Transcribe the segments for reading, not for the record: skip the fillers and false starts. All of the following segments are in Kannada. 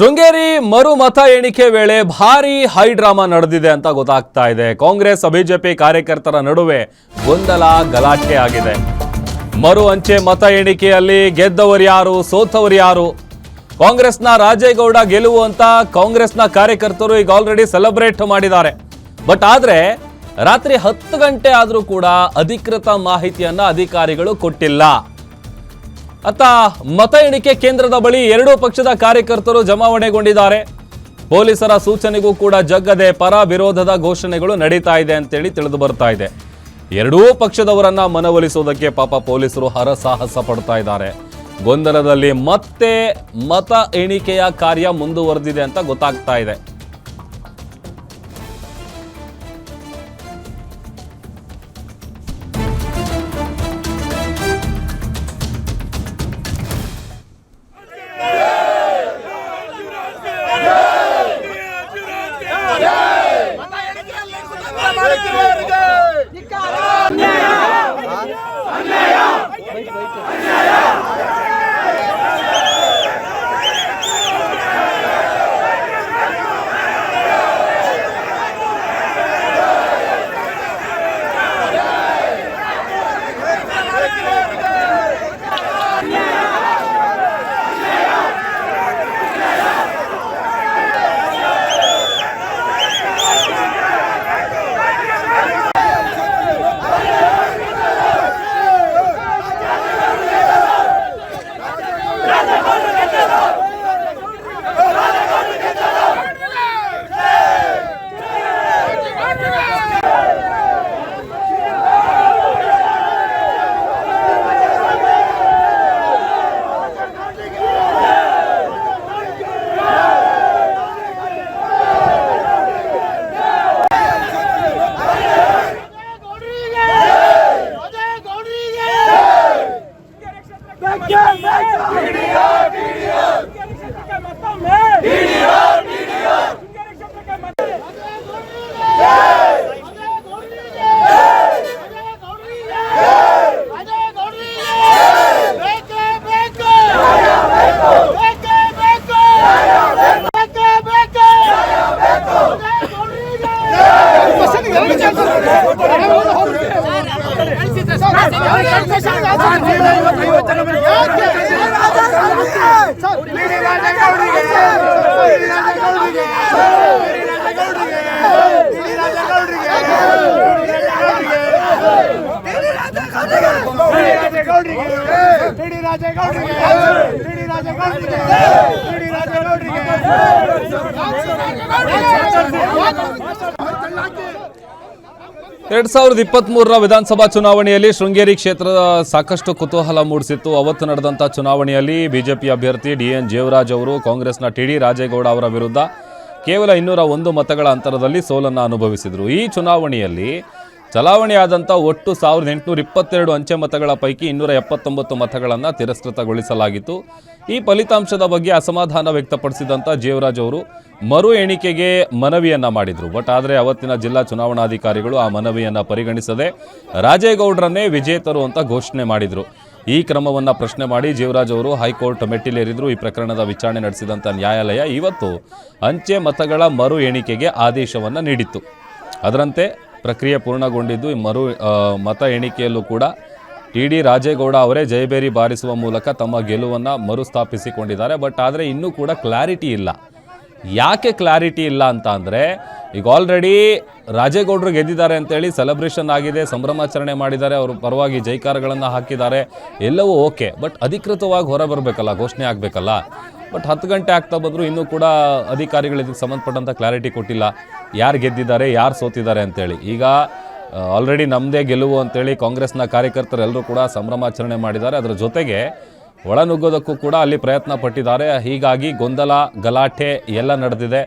ಶೃಂಗೇರಿ ಮರು ಮತ ಎಣಿಕೆ ವೇಳೆ ಭಾರೀ ಹೈ ಡ್ರಾಮಾ ನಡೆದಿದೆ ಅಂತ ಗೊತ್ತಾಗ್ತಾ ಇದೆ. ಕಾಂಗ್ರೆಸ್ ಬಿಜೆಪಿ ಕಾರ್ಯಕರ್ತರ ನಡುವೆ ಗೊಂದಲ ಗಲಾಟೆ ಆಗಿದೆ. ಮರು ಅಂಚೆ ಮತ ಎಣಿಕೆಯಲ್ಲಿ ಗೆದ್ದವರು ಯಾರು, ಸೋತವರು ಯಾರು? ಕಾಂಗ್ರೆಸ್ನ ರಾಜೇಗೌಡ ಗೆಲುವು ಅಂತ ಕಾಂಗ್ರೆಸ್ನ ಕಾರ್ಯಕರ್ತರು ಈಗ ಆಲ್ರೆಡಿ ಸೆಲೆಬ್ರೇಟ್ ಮಾಡಿದ್ದಾರೆ. ಬಟ್ ಆದ್ರೆ ರಾತ್ರಿ 10 ಗಂಟೆ ಆದರೂ ಕೂಡ ಅಧಿಕೃತ ಮಾಹಿತಿಯನ್ನ ಅಧಿಕಾರಿಗಳು ಕೊಟ್ಟಿಲ್ಲ. ಅತ್ತ ಮತ ಎಣಿಕೆ ಕೇಂದ್ರದ ಬಳಿ ಎರಡೂ ಪಕ್ಷದ ಕಾರ್ಯಕರ್ತರು ಜಮಾವಣೆಗೊಂಡಿದ್ದಾರೆ. ಪೊಲೀಸರ ಸೂಚನೆಗೂ ಕೂಡ ಜಗ್ಗದೆ ಪರ ವಿರೋಧದ ಘೋಷಣೆಗಳು ನಡೀತಾ ಇದೆ ಅಂತೇಳಿ ತಿಳಿದು ಬರ್ತಾ ಇದೆ. ಎರಡೂ ಪಕ್ಷದವರನ್ನ ಮನವೊಲಿಸುವುದಕ್ಕೆ ಪಾಪ ಪೊಲೀಸರು ಹರಸಾಹಸ ಪಡ್ತಾ ಇದ್ದಾರೆ. ಗೊಂದಲದಲ್ಲಿ ಮತ್ತೆ ಮತ ಎಣಿಕೆಯ ಕಾರ್ಯ ಮುಂದುವರೆದಿದೆ ಅಂತ ಗೊತ್ತಾಗ್ತಾ ಇದೆ. ಎರಡ್ 2023 ವಿಧಾನಸಭಾ ಚುನಾವಣೆಯಲ್ಲಿ ಶೃಂಗೇರಿ ಕ್ಷೇತ್ರದ ಸಾಕಷ್ಟು ಕುತೂಹಲ ಮೂಡಿಸಿತ್ತು. ಅವತ್ತು ನಡೆದಂಥ ಚುನಾವಣೆಯಲ್ಲಿ ಬಿಜೆಪಿ ಅಭ್ಯರ್ಥಿ DN ಜೇವರಾಜ್ ಅವರು ಕಾಂಗ್ರೆಸ್ನ TD ರಾಜೇಗೌಡ ಅವರ ವಿರುದ್ಧ ಕೇವಲ 201 ಮತಗಳ ಅಂತರದಲ್ಲಿ ಸೋಲನ್ನು ಅನುಭವಿಸಿದರು. ಈ ಚುನಾವಣೆಯಲ್ಲಿ ಚಲಾವಣೆಯಾದಂಥ ಒಟ್ಟು 1822 ಅಂಚೆ ಮತಗಳ ಪೈಕಿ 279 ಮತಗಳನ್ನು ತಿರಸ್ಕೃತಗೊಳಿಸಲಾಗಿತ್ತು. ಈ ಫಲಿತಾಂಶದ ಬಗ್ಗೆ ಅಸಮಾಧಾನ ವ್ಯಕ್ತಪಡಿಸಿದಂಥ ಜೇವರಾಜ್ ಅವರು ಮರು ಎಣಿಕೆಗೆ ಮನವಿಯನ್ನ ಮಾಡಿದರು. ಬಟ್ ಆದರೆ ಅವತ್ತಿನ ಜಿಲ್ಲಾ ಚುನಾವಣಾಧಿಕಾರಿಗಳು ಆ ಮನವಿಯನ್ನು ಪರಿಗಣಿಸದೆ ರಾಜೇಗೌಡರನ್ನೇ ವಿಜೇತರು ಅಂತ ಘೋಷಣೆ ಮಾಡಿದರು. ಈ ಕ್ರಮವನ್ನು ಪ್ರಶ್ನೆ ಮಾಡಿ ಜೇವರಾಜ್ ಅವರು ಹೈಕೋರ್ಟ್ ಮೆಟ್ಟಿಲೇರಿದ್ರು. ಈ ಪ್ರಕರಣದ ವಿಚಾರಣೆ ನಡೆಸಿದಂಥ ನ್ಯಾಯಾಲಯ ಇವತ್ತು ಅಂಚೆ ಮತಗಳ ಮರು ಎಣಿಕೆಗೆ ಆದೇಶವನ್ನು ನೀಡಿತ್ತು. ಅದರಂತೆ ಪ್ರಕ್ರಿಯೆ ಪೂರ್ಣಗೊಂಡಿದ್ದು ಮರು ಮತ ಎಣಿಕೆಯಲ್ಲೂ ಕೂಡ TD ರಾಜೇಗೌಡ ಅವರೇ ಜಯಬೇರಿ ಬಾರಿಸುವ ಮೂಲಕ ತಮ್ಮ ಗೆಲುವನ್ನು ಮರುಸ್ಥಾಪಿಸಿಕೊಂಡಿದ್ದಾರೆ. ಬಟ್ ಆದರೆ ಇನ್ನೂ ಕೂಡ ಕ್ಲಾರಿಟಿ ಇಲ್ಲ. ಯಾಕೆ ಕ್ಲಾರಿಟಿ ಇಲ್ಲ ಅಂತ ಅಂದರೆ ಈಗ ಆಲ್ರೆಡಿ ರಾಜೇಗೌಡರು ಗೆದ್ದಿದ್ದಾರೆ ಅಂತೇಳಿ ಸೆಲೆಬ್ರೇಷನ್ ಆಗಿದೆ, ಸಂಭ್ರಮಾಚರಣೆ ಮಾಡಿದ್ದಾರೆ, ಅವರು ಪರವಾಗಿ ಜೈಕಾರಗಳನ್ನು ಹಾಕಿದ್ದಾರೆ, ಎಲ್ಲವೂ ಓಕೆ. ಬಟ್ ಅಧಿಕೃತವಾಗಿ ಹೊರ ಬರಬೇಕಲ್ಲ, ಘೋಷಣೆ ಆಗಬೇಕಲ್ಲ. ಬಟ್ 10 ಗಂಟೆ ಆಗ್ತಾ ಬಂದರೂ ಇನ್ನೂ ಕೂಡ ಅಧಿಕಾರಿಗಳು ಇದಕ್ಕೆ ಸಂಬಂಧಪಟ್ಟಂಥ ಕ್ಲಾರಿಟಿ ಕೊಟ್ಟಿಲ್ಲ, ಯಾರು ಗೆದ್ದಿದ್ದಾರೆ ಯಾರು ಸೋತಿದ್ದಾರೆ ಅಂತೇಳಿ. ಈಗ ಆಲ್ರೆಡಿ ನಮ್ಮದೇ ಗೆಲುವು ಅಂತೇಳಿ ಕಾಂಗ್ರೆಸ್ನ ಕಾರ್ಯಕರ್ತರೆಲ್ಲರೂ ಕೂಡ ಸಂಭ್ರಮಾಚರಣೆ ಮಾಡಿದ್ದಾರೆ. ಅದರ ಜೊತೆಗೆ ಒಳನುಗ್ಗೋದಕ್ಕೂ ಕೂಡ ಅಲ್ಲಿ ಪ್ರಯತ್ನ ಪಟ್ಟಿದ್ದಾರೆ. ಹೀಗಾಗಿ ಗೊಂದಲ ಗಲಾಟೆ ಎಲ್ಲ ನಡೆದಿದೆ.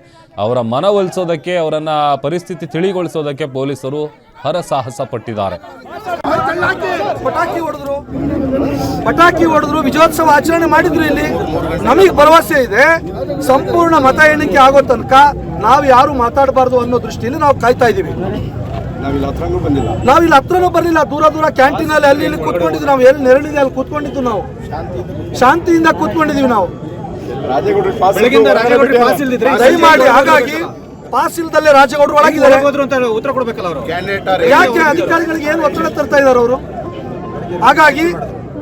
ಅವರ ಮನವೊಲಿಸೋದಕ್ಕೆ, ಅವರನ್ನು ಪರಿಸ್ಥಿತಿ ತಿಳಿಗೊಳಿಸೋದಕ್ಕೆ ಪೊಲೀಸರು ಹರಸಾಹಸ ಪಟ್ಟಿದ್ದಾರೆ. ಪಟಾಕಿ ಹೊಡೆದ್ರು, ವಿಜಯೋತ್ಸವ ಆಚರಣೆ ಮಾಡಿದ್ರು. ಇಲ್ಲಿ ನಮಗೆ ಭರವಸೆ ಇದೆ, ಸಂಪೂರ್ಣ ಮತ ಎಣಿಕೆ ಆಗೋ ತನಕ ನಾವು ಯಾರು ಮಾತಾಡಬಾರ್ದು ಅನ್ನೋ ದೃಷ್ಟಿಯಲ್ಲಿ ನಾವು ಕಾಯ್ತಾ ಇದೀವಿ. ನಾವಿಲ್ಲಿ ಹತ್ರನೂ ಬರ್ಲಿಲ್ಲ, ದೂರ ದೂರ ಕ್ಯಾಂಟೀನ್ ಅಲ್ಲಿ ಅಲ್ಲಿ ಇಲ್ಲಿ ಕೂತ್ಕೊಂಡಿದ್ವಿ. ನಾವು ಎಲ್ಲಿ ನೆರಳಿದೆ ಅಲ್ಲಿ ಕೂತ್ಕೊಂಡಿದ್ದು, ನಾವು ಶಾಂತಿಯಿಂದ ಕೂತ್ಕೊಂಡಿದೀವಿ. ನಾವು ಬೆಳಗಿಂದ ರಾಜೇಗೌಡರಿಗೆ ಪಾಸ್ ಇಲ್ದಿದ್ರೆ ದಯಮಾಡಿ ಹಾಗಾಗಿ ಪಾಸ್ ಇಲ್ದಲ್ಲೇ ರಾಜೇಗೌಡರು ಒಳಗಿದ್ದಾರೆ. ಹೋದ್ರು ಅಂತ ಉತ್ತರ ಕೊಡ್ಬೇಕಲ್ಲ ಅವರು. ಯಾಕೆ ಅಧಿಕಾರಿಗಳಿಗೆ ಏನು ಒತ್ತಡ ತರ್ತಾ ಇದ್ದಾರೆ ಅವರು? ಹಾಗಾಗಿ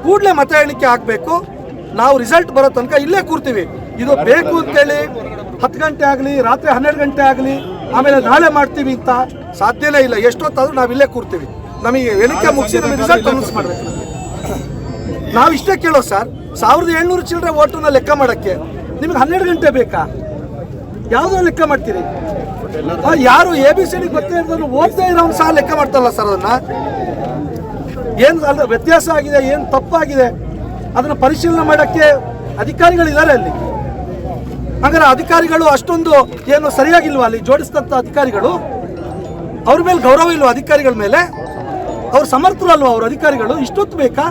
ಕೂಡಲೇ ಮತ ಎಣಿಕೆ ಆಗಬೇಕು. ನಾವು ರಿಸಲ್ಟ್ ಬರೋ ತನಕ ಇಲ್ಲೇ ಕೂರ್ತೀವಿ. ಇದು ಬೇಕು ಅಂತೇಳಿ 10 ಗಂಟೆ ಆಗಲಿ ರಾತ್ರಿ 12 ಗಂಟೆ ಆಗಲಿ ಆಮೇಲೆ ನಾಳೆ ಮಾಡ್ತೀವಿ ಅಂತ ಸಾಧ್ಯನೇ ಇಲ್ಲ. ಎಷ್ಟೊತ್ತಾದ್ರೂ ನಾವು ಇಲ್ಲೇ ಕೂರ್ತೀವಿ. ನಮಗೆ ಎಣಿಕೆ ಮುಗಿಸಿ ನಮಗೆ ರಿಸಲ್ಟ್ ಅನೌನ್ಸ್ ಮಾಡಬೇಕು. ನಾವು ಇಷ್ಟೇ ಕೇಳೋ ಸರ್, 1700 ಚಿಲ್ಲರೆ ಓಟನ್ನ ಲೆಕ್ಕ ಮಾಡೋಕ್ಕೆ ನಿಮಗೆ 12 ಗಂಟೆ ಬೇಕಾ? ಯಾವುದೋ ಲೆಕ್ಕ ಮಾಡ್ತೀರಿ? ಯಾರು ABCD ಗೊತ್ತೇ ಇರೋದನ್ನು ಓದ್ತಾ ಇರೋನು ಸಹ ಲೆಕ್ಕ ಮಾಡ್ತಾರಲ್ಲ ಸರ್. ಅದನ್ನ ಏನು ಅಲ್ಲ ವ್ಯತ್ಯಾಸ ಆಗಿದೆ, ಏನು ತಪ್ಪಾಗಿದೆ ಅದನ್ನು ಪರಿಶೀಲನೆ ಮಾಡೋಕ್ಕೆ ಅಧಿಕಾರಿಗಳಿದ್ದಾರೆ ಅಲ್ಲಿ. ಹಾಗಾದ್ರೆ ಅಧಿಕಾರಿಗಳು ಅಷ್ಟೊಂದು ಏನು ಸರಿಯಾಗಿಲ್ವಾ? ಅಲ್ಲಿ ಜೋಡಿಸಿದಂಥ ಅಧಿಕಾರಿಗಳು ಅವ್ರ ಮೇಲೆ ಗೌರವ ಇಲ್ವಾ? ಅಧಿಕಾರಿಗಳ ಮೇಲೆ ಅವ್ರು ಸಮರ್ಥರಲ್ವಾ ಅವ್ರ ಅಧಿಕಾರಿಗಳು? ಇಷ್ಟೊತ್ತು ಬೇಕಾ?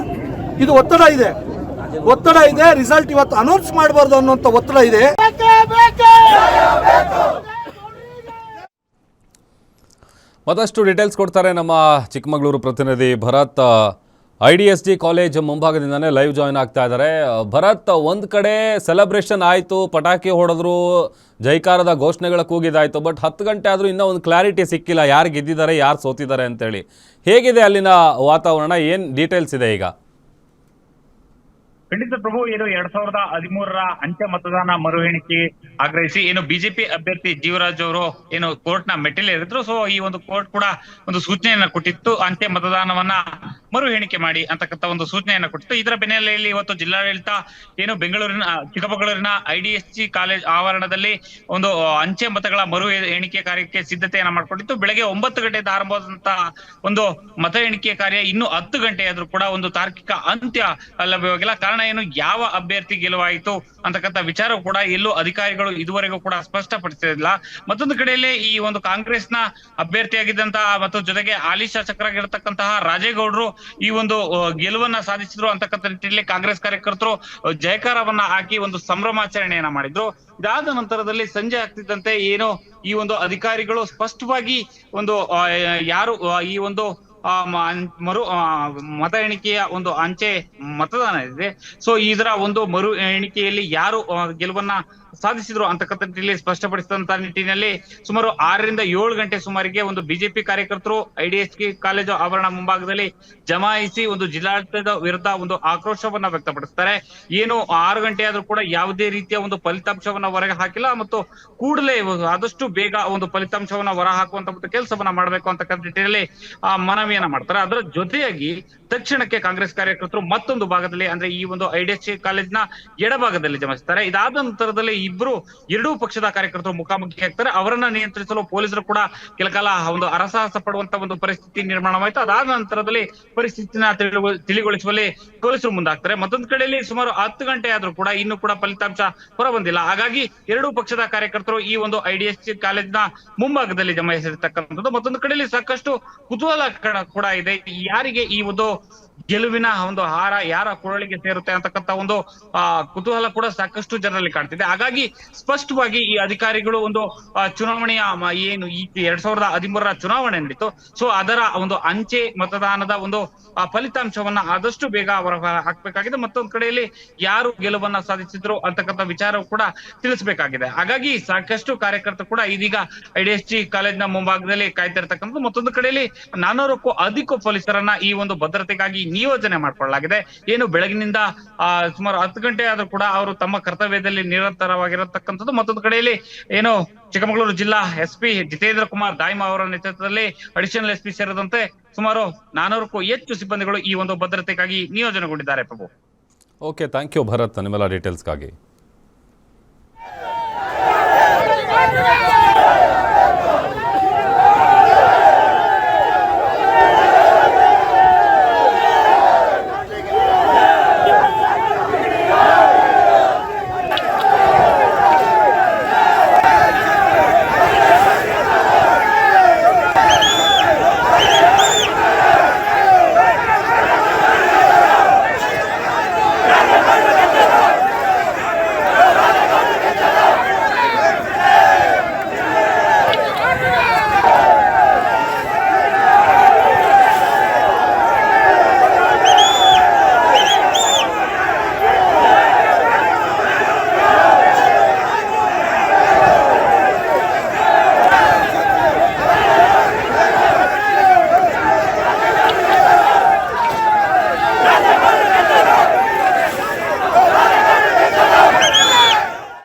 ಇದು ಒತ್ತಡ ಇದೆ, ಒತ್ತಡ ಇದೆ. ರಿಸಲ್ಟ್ ಇವತ್ತು ಅನೌನ್ಸ್ ಮಾಡಬಾರ್ದು ಅನ್ನೋಂಥ ಒತ್ತಡ ಇದೆ. ಮತ್ತಷ್ಟು ಡೀಟೇಲ್ಸ್ ಕೊಡ್ತಾರೆ ನಮ್ಮ ಚಿಕ್ಕಮಗಳೂರು ಪ್ರತಿನಿಧಿ ಭರತ್. IDSG ಕಾಲೇಜ್ ಮುಂಭಾಗದಿಂದನೇ ಲೈವ್ ಜಾಯ್ನ್ ಆಗ್ತಾ ಇದ್ದಾರೆ. ಭರತ್, ಒಂದು ಕಡೆ ಸೆಲೆಬ್ರೇಷನ್ ಆಯಿತು, ಪಟಾಕಿ ಹೊಡೆದ್ರು, ಜೈಕಾರದ ಘೋಷಣೆಗಳ ಕೂಗಿದಾಯಿತು. ಬಟ್ 10 ಗಂಟೆ ಆದರೂ ಇನ್ನೂ ಒಂದು ಕ್ಲಾರಿಟಿ ಸಿಕ್ಕಿಲ್ಲ, ಯಾರು ಗೆದ್ದಿದ್ದಾರೆ ಯಾರು ಸೋತಿದ್ದಾರೆ ಅಂತೇಳಿ. ಹೇಗಿದೆ ಅಲ್ಲಿನ ವಾತಾವರಣ? ಏನು ಡೀಟೇಲ್ಸ್ ಇದೆ ಈಗ? ಖಂಡಿತ ಪ್ರಭು, ಏನು 2013ರ ಅಂಚೆ ಮತದಾನ ಮರು ಎಣಿಕೆ ಆಗ್ರಹಿಸಿ ಏನು ಬಿಜೆಪಿ ಅಭ್ಯರ್ಥಿ ಜೀವರಾಜ್ ಅವರು ಏನು ಕೋರ್ಟ್ ನ ಮೆಟ್ಟಿಲೇರಿದ್ರು. ಸೊ ಈ ಒಂದು ಕೋರ್ಟ್ ಕೂಡ ಒಂದು ಸೂಚನೆಯನ್ನ ಕೊಟ್ಟಿತ್ತು, ಅಂಚೆ ಮತದಾನವನ್ನ ಮರು ಎಣಿಕೆ ಮಾಡಿ ಅಂತಕ್ಕಂಥ ಒಂದು ಸೂಚನೆಯನ್ನ ಕೊಟ್ಟಿತ್ತು. ಇದರ ಬೆನ್ನಲ್ಲೆಯಲ್ಲಿ ಇವತ್ತು ಜಿಲ್ಲಾಡಳಿತ ಏನು ಚಿಕ್ಕಮಗಳೂರಿನ IDSG ಕಾಲೇಜ್ ಆವರಣದಲ್ಲಿ ಒಂದು ಅಂಚೆ ಮತಗಳ ಮರು ಎಣಿಕೆ ಕಾರ್ಯಕ್ಕೆ ಸಿದ್ಧತೆಯನ್ನ ಮಾಡ್ಕೊಂಡಿತ್ತು. ಬೆಳಗ್ಗೆ 9 ಗಂಟೆಯಿಂದ ಆರಂಭವಾದಂತಹ ಒಂದು ಮತ ಎಣಿಕೆ ಕಾರ್ಯ ಇನ್ನು 10 ಗಂಟೆ ಆದ್ರೂ ಕೂಡ ಒಂದು ತಾರ್ಕಿಕ ಅಂತ್ಯ ಲಭ್ಯವಾಗಿಲ್ಲ. ಕಾರಣ ಏನು, ಯಾವ ಅಭ್ಯರ್ಥಿ ಗೆಲುವಾಯಿತು ಅಂತಕ್ಕಂಥ ವಿಚಾರ ಕೂಡ ಎಲ್ಲೂ ಅಧಿಕಾರಿಗಳು ಇದುವರೆಗೂ ಕೂಡ ಸ್ಪಷ್ಟಪಡಿಸಿಲ್ಲ. ಮತ್ತೊಂದು ಕಡೆಯಲ್ಲಿ ಈ ಒಂದು ಕಾಂಗ್ರೆಸ್ನ ಅಭ್ಯರ್ಥಿಯಾಗಿದ್ದಂತಹ ಮತ್ತು ಜೊತೆಗೆ ಹಾಲಿ ಶಾಸಕರಾಗಿರತಕ್ಕಂತಹ ರಾಜೇಗೌಡರು ಈ ಒಂದು ಗೆಲುವನ್ನ ಸಾಧಿಸಿದ್ರು ಅಂತಕ್ಕಂಥ ನಿಟ್ಟಿನಲ್ಲಿ ಕಾಂಗ್ರೆಸ್ ಕಾರ್ಯಕರ್ತರು ಜಯಕಾರವನ್ನ ಹಾಕಿ ಒಂದು ಸಂಭ್ರಮಾಚರಣೆಯನ್ನ ಮಾಡಿದ್ರು. ಇದಾದ ನಂತರದಲ್ಲಿ ಸಂಜೆ ಆಗ್ತಿದ್ದಂತೆ ಏನು ಈ ಒಂದು ಅಧಿಕಾರಿಗಳು ಸ್ಪಷ್ಟವಾಗಿ ಒಂದು ಯಾರು ಈ ಒಂದು ಮತ ಎಣಿಕೆಯ ಒಂದು ಅಂಚೆ ಮತದಾನ ಇದೆ, ಸೊ ಇದರ ಒಂದು ಮರು ಎಣಿಕೆಯಲ್ಲಿ ಯಾರು ಗೆಲುವನ್ನ ಸಾಧಿಸಿದ್ರು ಅಂತಕ್ಕಂಥ ನಿಟ್ಟಿನಲ್ಲಿ ಸ್ಪಷ್ಟಪಡಿಸಿದಂತ ನಿಟ್ಟಿನಲ್ಲಿ ಸುಮಾರು 6 ರಿಂದ 7 ಗಂಟೆ ಸುಮಾರಿಗೆ ಒಂದು ಬಿಜೆಪಿ ಕಾರ್ಯಕರ್ತರು IDSG ಕಾಲೇಜು ಆವರಣ ಮುಂಭಾಗದಲ್ಲಿ ಜಮಾಯಿಸಿ ಒಂದು ಜಿಲ್ಲಾಡಳಿತದ ವಿರುದ್ಧ ಒಂದು ಆಕ್ರೋಶವನ್ನ ವ್ಯಕ್ತಪಡಿಸ್ತಾರೆ. ಏನು 6 ಗಂಟೆ ಆದ್ರೂ ಕೂಡ ಯಾವುದೇ ರೀತಿಯ ಒಂದು ಫಲಿತಾಂಶವನ್ನ ಹೊರಗೆ ಹಾಕಿಲ್ಲ ಮತ್ತು ಕೂಡಲೇ ಆದಷ್ಟು ಬೇಗ ಒಂದು ಫಲಿತಾಂಶವನ್ನ ಹೊರ ಹಾಕುವಂತ ಕೆಲಸವನ್ನ ಮಾಡಬೇಕು ಅಂತಕ್ಕಂಥ ನಿಟ್ಟಿನಲ್ಲಿ ಮನವಿಯನ್ನ ಮಾಡ್ತಾರೆ. ಅದರ ಜೊತೆಯಾಗಿ ತಕ್ಷಣಕ್ಕೆ ಕಾಂಗ್ರೆಸ್ ಕಾರ್ಯಕರ್ತರು ಮತ್ತೊಂದು ಭಾಗದಲ್ಲಿ ಅಂದ್ರೆ ಈ ಒಂದು IDSG ಕಾಲೇಜ್ನ ಎಡಭಾಗದಲ್ಲಿ ಜಮಾಯಿಸ್ತಾರೆ. ಇದಾದ ನಂತರದಲ್ಲಿ ಎರಡೂ ಪಕ್ಷದ ಕಾರ್ಯಕರ್ತರು ಮುಖಾಮುಖಿ ಆಗ್ತಾರೆ. ಅವರನ್ನ ನಿಯಂತ್ರಿಸಲು ಪೊಲೀಸರು ಕೂಡ ಕೆಲಕಾಲ ಒಂದು ಅರಸಾಹಸ ಪಡುವಂತ ಒಂದು ಪರಿಸ್ಥಿತಿ ನಿರ್ಮಾಣವಾಯಿತು. ಅದಾದ ನಂತರದಲ್ಲಿ ಪರಿಸ್ಥಿತಿನ ತಿಳಿಗೊಳಿಸುವಲ್ಲಿ ಪೊಲೀಸರು ಮುಂದಾಗ್ತಾರೆ. ಮತ್ತೊಂದು ಕಡೆಯಲ್ಲಿ ಸುಮಾರು 10 ಗಂಟೆ ಆದ್ರೂ ಕೂಡ ಇನ್ನೂ ಕೂಡ ಫಲಿತಾಂಶ ಹೊರ ಬಂದಿಲ್ಲ. ಹಾಗಾಗಿ ಎರಡೂ ಪಕ್ಷದ ಕಾರ್ಯಕರ್ತರು ಈ ಒಂದು IDSG ಕಾಲೇಜ್ನ ಮುಂಭಾಗದಲ್ಲಿ ಜಮಾಯಿಸಿರ್ತಕ್ಕಂಥದ್ದು. ಮತ್ತೊಂದು ಕಡೆಯಲ್ಲಿ ಸಾಕಷ್ಟು ಕುತೂಹಲ ಕೂಡ ಇದೆ, ಯಾರಿಗೆ ಈ ಒಂದು ಗೆಲುವಿನ ಒಂದು ಹಾರ ಯಾರ ಕೊರಳಿಗೆ ಸೇರುತ್ತೆ ಅಂತಕ್ಕಂಥ ಒಂದು ಕುತೂಹಲ ಕೂಡ ಸಾಕಷ್ಟು ಜನರಲ್ಲಿ ಕಾಣ್ತಿದೆ. ಹಾಗಾಗಿ ಸ್ಪಷ್ಟವಾಗಿ ಈ ಅಧಿಕಾರಿಗಳು ಒಂದು ಚುನಾವಣೆಯ ಏನು ಈ 2013ರ ಚುನಾವಣೆ ನಡೀತು, ಸೊ ಅದರ ಒಂದು ಅಂಚೆ ಮತದಾನದ ಒಂದು ಫಲಿತಾಂಶವನ್ನ ಆದಷ್ಟು ಬೇಗ ಹೊರ ಹಾಕ್ಬೇಕಾಗಿದೆ. ಮತ್ತೊಂದು ಕಡೆಯಲ್ಲಿ ಯಾರು ಗೆಲುವನ್ನ ಸಾಧಿಸಿದ್ರು ಅಂತಕ್ಕಂಥ ವಿಚಾರ ಕೂಡ ತಿಳಿಸಬೇಕಾಗಿದೆ. ಹಾಗಾಗಿ ಸಾಕಷ್ಟು ಕಾರ್ಯಕರ್ತರು ಕೂಡ ಇದೀಗ IDSG ಕಾಲೇಜ್ನ ಮುಂಭಾಗದಲ್ಲಿ ಕಾಯ್ತಿರ್ತಕ್ಕಂಥದ್ದು. ಮತ್ತೊಂದು ಕಡೆಯಲ್ಲಿ 400ಕ್ಕೂ ಅಧಿಕ ಪೊಲೀಸರನ್ನ ಈ ಒಂದು ಭದ್ರತೆಗಾಗಿ ನಿಯೋಜನೆ ಮಾಡ್ಕೊಳ್ಳಲಾಗಿದೆ. ಏನು ಬೆಳಗಿನಿಂದ ಸುಮಾರು 10 ಗಂಟೆ ಆದ್ರೂ ಕೂಡ ಅವರು ತಮ್ಮ ಕರ್ತವ್ಯದಲ್ಲಿ ನಿರಂತರವಾಗಿರತಕ್ಕಂಥದ್ದು. ಮತ್ತೊಂದು ಕಡೆಯಲ್ಲಿ ಏನು ಚಿಕ್ಕಮಗಳೂರು ಜಿಲ್ಲಾ SP ಜಿತೇಂದ್ರ ಕುಮಾರ್ ದಾಯ್ಮ ಅವರ ನೇತೃತ್ವದಲ್ಲಿ ಅಡಿಷನಲ್ SP ಸೇರಿದಂತೆ ಸುಮಾರು 400ಕ್ಕೂ ಹೆಚ್ಚು ಸಿಬ್ಬಂದಿಗಳು ಈ ಒಂದು ಭದ್ರತೆಗಾಗಿ ನಿಯೋಜನೆಗೊಂಡಿದ್ದಾರೆ. ಪ್ರಭು, ಓಕೆ, ಥ್ಯಾಂಕ್ ಯು ಭರತ್ ನಿಮ್ಮೆಲ್ಲ ಡೀಟೇಲ್ಸ್ಗಾಗಿ.